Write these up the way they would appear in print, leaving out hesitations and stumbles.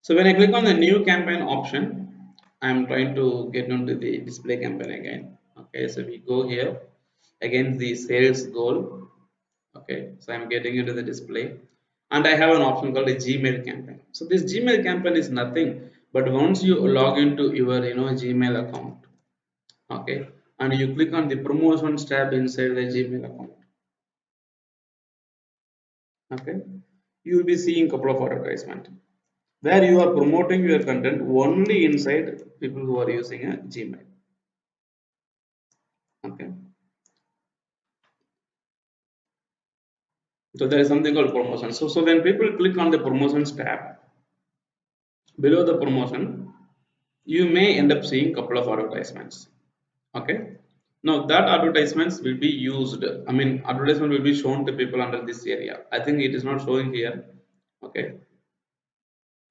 So when I click on the new campaign option, I'm trying to get into the display campaign again. Okay, so we go here again the sales goal. Okay, so I'm getting into the display and I have an option called a Gmail campaign. So this Gmail campaign is nothing but once you log into your Gmail account, okay, and you click on the promotions tab inside the Gmail account, okay, you will be seeing couple of advertisement where you are promoting your content only inside people who are using a Gmail. Okay, so there is something called promotion. So when people click on the promotions tab below the promotion, you may end up seeing couple of advertisements. Okay, now that advertisements will be used. I mean, advertisement will be shown to people under this area. I think it is not showing here. Okay,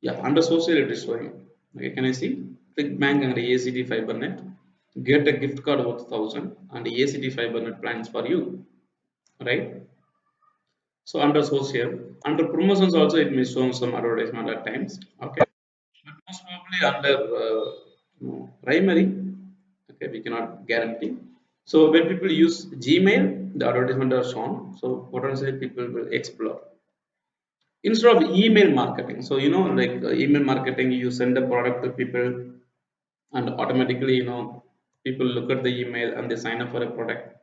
yeah, under social it is showing. Okay, can I see? Click bank and ACT FiberNet. Get a gift card worth 1,000 and ACT FiberNet plans for you. Right? So under social, under promotions also it may show some advertisement at times. Okay, but most probably under primary, okay, we cannot guarantee. So when people use Gmail, the advertisement are shown. So potentially people will explore instead of email marketing. So like email marketing, you send a product to people, and automatically people look at the email and they sign up for a product.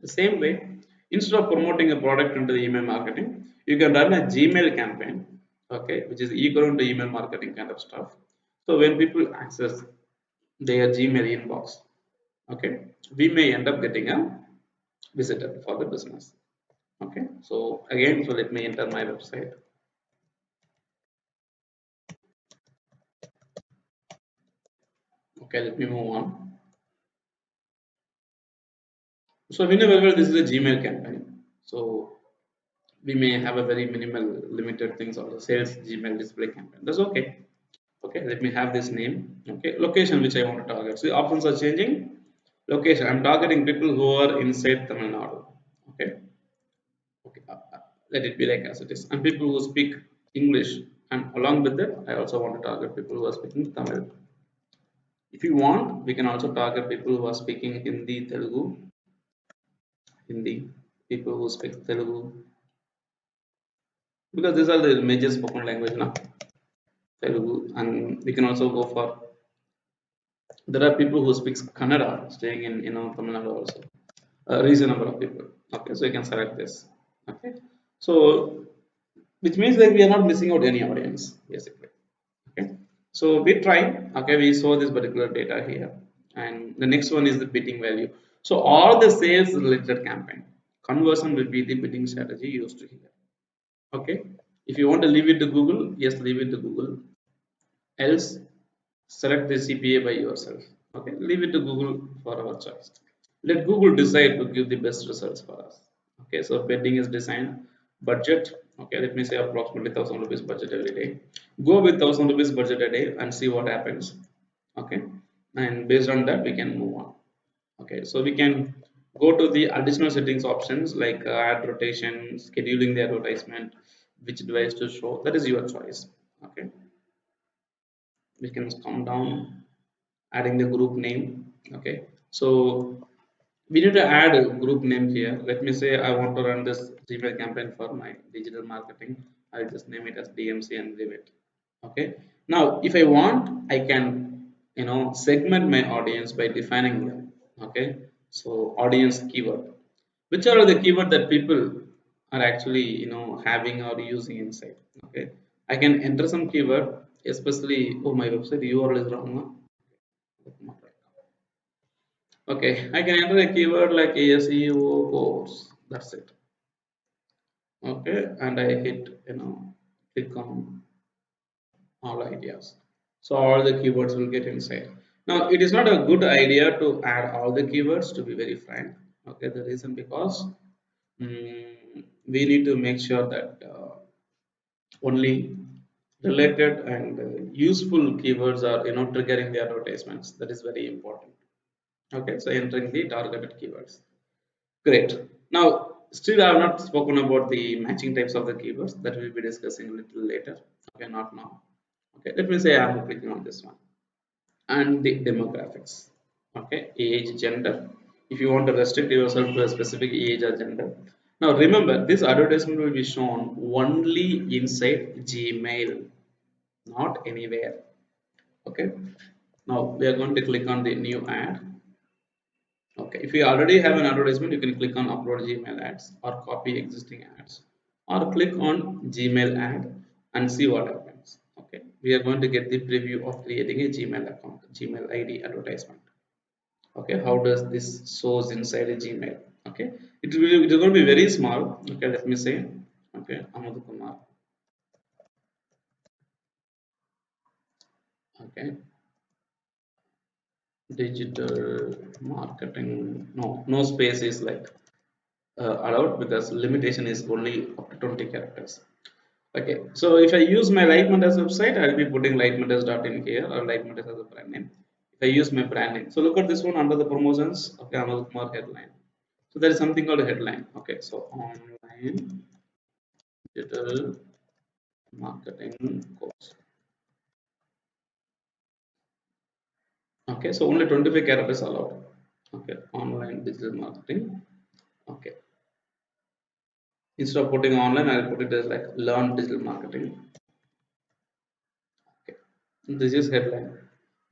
The same way, instead of promoting a product into the email marketing, you can run a Gmail campaign, okay, which is equivalent to email marketing kind of stuff. So when people access their Gmail inbox, okay, we may end up getting a visitor for the business. Okay, so again, so let me enter my website. Okay, let me move on. So whenever this is a Gmail campaign, so we may have a very minimal limited things on the sales Gmail display campaign. That's okay. Okay, let me have this name. Okay, location which I want to target. So the options are changing. Location, I'm targeting people who are inside Tamil Nadu. Okay, okay, let it be like as it is. And people who speak English, and along with that, I also want to target people who are speaking Tamil. If you want, we can also target people who are speaking Hindi, Telugu, Hindi, people who speak Telugu, because these are the major spoken language now, Telugu, and we can also go for. There are people who speak Kannada staying in Tamil Nadu also. A reasonable of people. Okay, so you can select this. Okay, so which means that we are not missing out any audience basically. Okay, so we try. Okay, we saw this particular data here, and the next one is the bidding value. So all the sales related campaign conversion will be the bidding strategy used here. Okay, if you want to leave it to Google, yes, leave it to Google. Else, select the CPA by yourself. Okay, leave it to Google for our choice. Let Google decide to give the best results for us. Okay, so bidding is designed. Budget, okay, let me say approximately 1,000 rupees budget every day. Go with 1,000 rupees budget a day and see what happens. Okay, and based on that we can move on. Okay, so we can go to the additional settings options like ad rotation, scheduling the advertisement, which device to show. That is your choice. Okay, we can come down, adding the group name. Okay, so we need to add a group name here. Let me say I want to run this Gmail campaign for my digital marketing. I'll just name it as DMC and leave it. Okay, now if I want, I can segment my audience by defining them. Okay, so audience keyword, which are the keyword that people are actually having or using inside. Okay, I can enter some keyword, especially, oh, my website URL is wrong, huh? Okay, I can enter a keyword like ASEO course. That's it. Okay, and I hit click on all ideas. So all the keywords will get inside. Now it is not a good idea to add all the keywords, to be very frank. Okay, the reason because we need to make sure that only related and useful keywords are triggering the advertisements. That is very important. Okay, so entering the targeted keywords. Great. Now, still I have not spoken about the matching types of the keywords that we'll be discussing a little later. Okay, not now. Okay, let me say I'm clicking on this one, and the demographics. Okay, age, gender. If you want to restrict yourself to a specific age or gender. Now remember, this advertisement will be shown only inside Gmail, not anywhere. Okay, now we are going to click on the new ad. Okay, if you already have an advertisement, you can click on upload Gmail ads or copy existing ads, or click on Gmail ad and see what happens. Okay, we are going to get the preview of creating a Gmail account, Gmail ID advertisement. Okay, how does this shows inside a Gmail? Okay, it is going to be very small. Okay, let me say, okay, Amad Kumar. Okay, digital marketing, no space is like allowed, because limitation is only up to 20 characters. Okay, so if I use my Light Matters website, I'll be putting lightmatters.in here, or Light Matters as a brand name. If I use my brand name, so look at this one under the promotions. Okay, Amad Kumar headline. So there is something called a headline. Okay, so online digital marketing course. Okay, so only 25 characters allowed. Okay, online digital marketing. Okay, instead of putting online, I'll put it as like learn digital marketing. Okay, this is headline.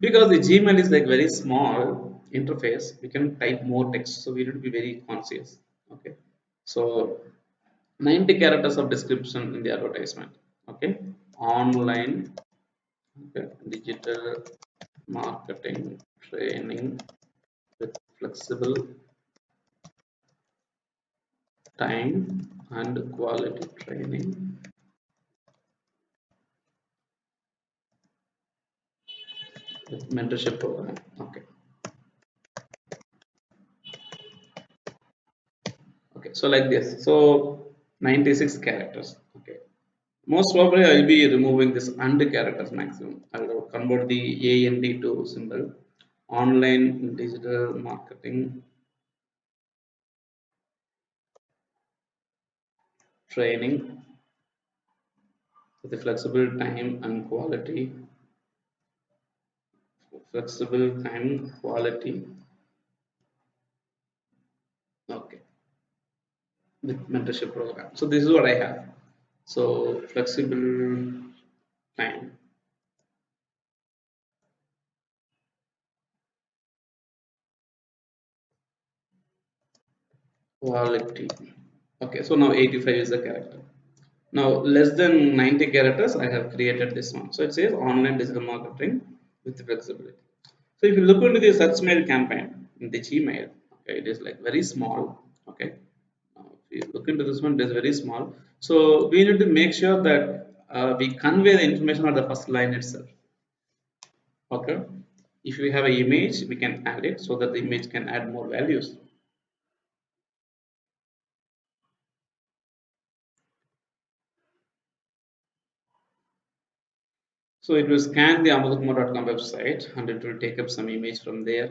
Because the Gmail is like very small interface, we can type more text, so we need to be very conscious. Okay, so 90 characters of description in the advertisement. Okay, online, okay, digital marketing training with flexible time and quality training with mentorship program. Okay, okay, so like this. So 96 characters. Okay, most probably I'll be removing this and characters maximum. I'll convert the and to symbol. Online digital marketing training with a flexible time and quality. Flexible time quality. Okay, with mentorship program. So this is what I have. So flexible time quality. Okay, so now 85 is the character. Now less than 90 characters, I have created this one. So it says online digital marketing with flexibility. So if you look into the search mail campaign in the Gmail, okay, it is like very small. Okay, now if you look into this one, it is very small. So we need to make sure that we convey the information on the first line itself. Okay, if we have an image, we can add it so that the image can add more values. So it will scan the amadkumar.com website and it will take up some image from there.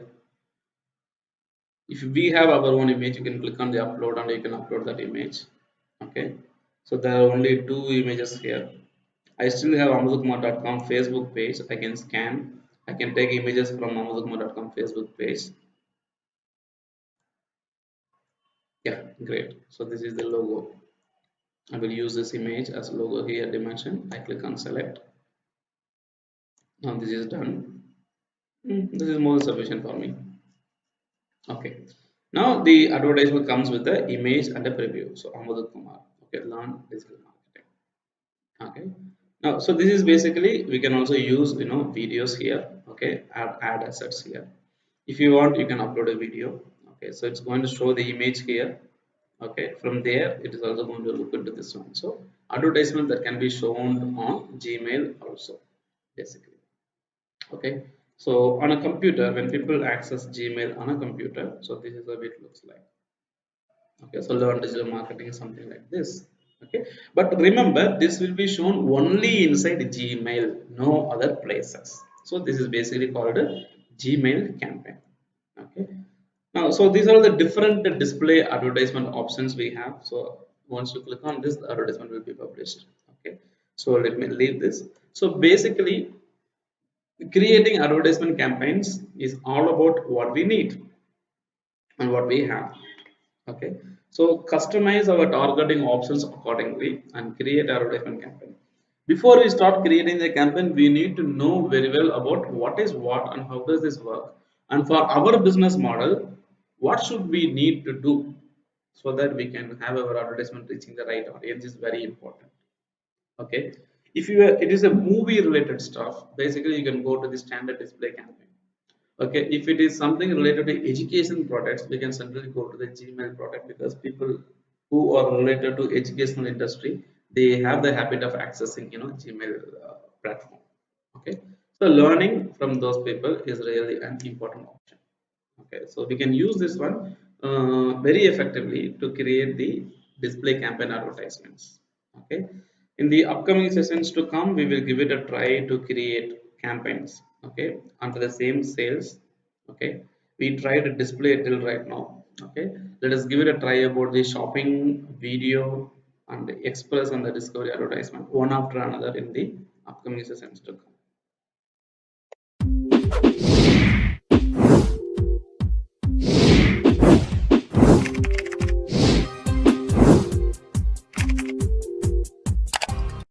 If we have our own image, you can click on the upload and you can upload that image. Okay, so there are only two images here. I still have amadkumar.com Facebook page. I can scan. I can take images from amadkumar.com Facebook page. Yeah, great. So this is the logo. I will use this image as logo here dimension. I click on select. Now this is done. This is more sufficient for me. Okay. Now the advertisement comes with the image and a preview. So Amod Kumar. Okay, learn digital marketing. Okay. Now, so this is basically, we can also use videos here. Okay, add assets here. If you want, you can upload a video. Okay, so it's going to show the image here. Okay, from there it is also going to look into this one. So advertisement that can be shown on Gmail also, basically. Okay, so on a computer, when people access Gmail on a computer, so this is how it looks like. Okay, so learn digital marketing, something like this. Okay, but remember, this will be shown only inside Gmail, no other places. So this is basically called a Gmail campaign. Okay, now so these are the different display advertisement options we have. So once you click on this, the advertisement will be published. Okay, so let me leave this. So basically, creating advertisement campaigns is all about what we need and what we have. Okay, so customize our targeting options accordingly and create advertisement campaign. Before we start creating the campaign, we need to know very well about what is what and how does this work, and for our business model, what should we need to do so that we can have our advertisement reaching the right audience is very important. Okay, if you it is a movie related stuff, basically you can go to the standard display campaign. Okay, if it is something related to education products, we can simply go to the Gmail product, because people who are related to educational industry, they have the habit of accessing Gmail platform. Okay, so learning from those people is really an important option. Okay, so we can use this one very effectively to create the display campaign advertisements. Okay, in the upcoming sessions to come, we will give it a try to create campaigns, okay, under the same sales. Okay, we tried to display it till right now. Okay, let us give it a try about the shopping video and the express and the discovery advertisement one after another in the upcoming sessions to come.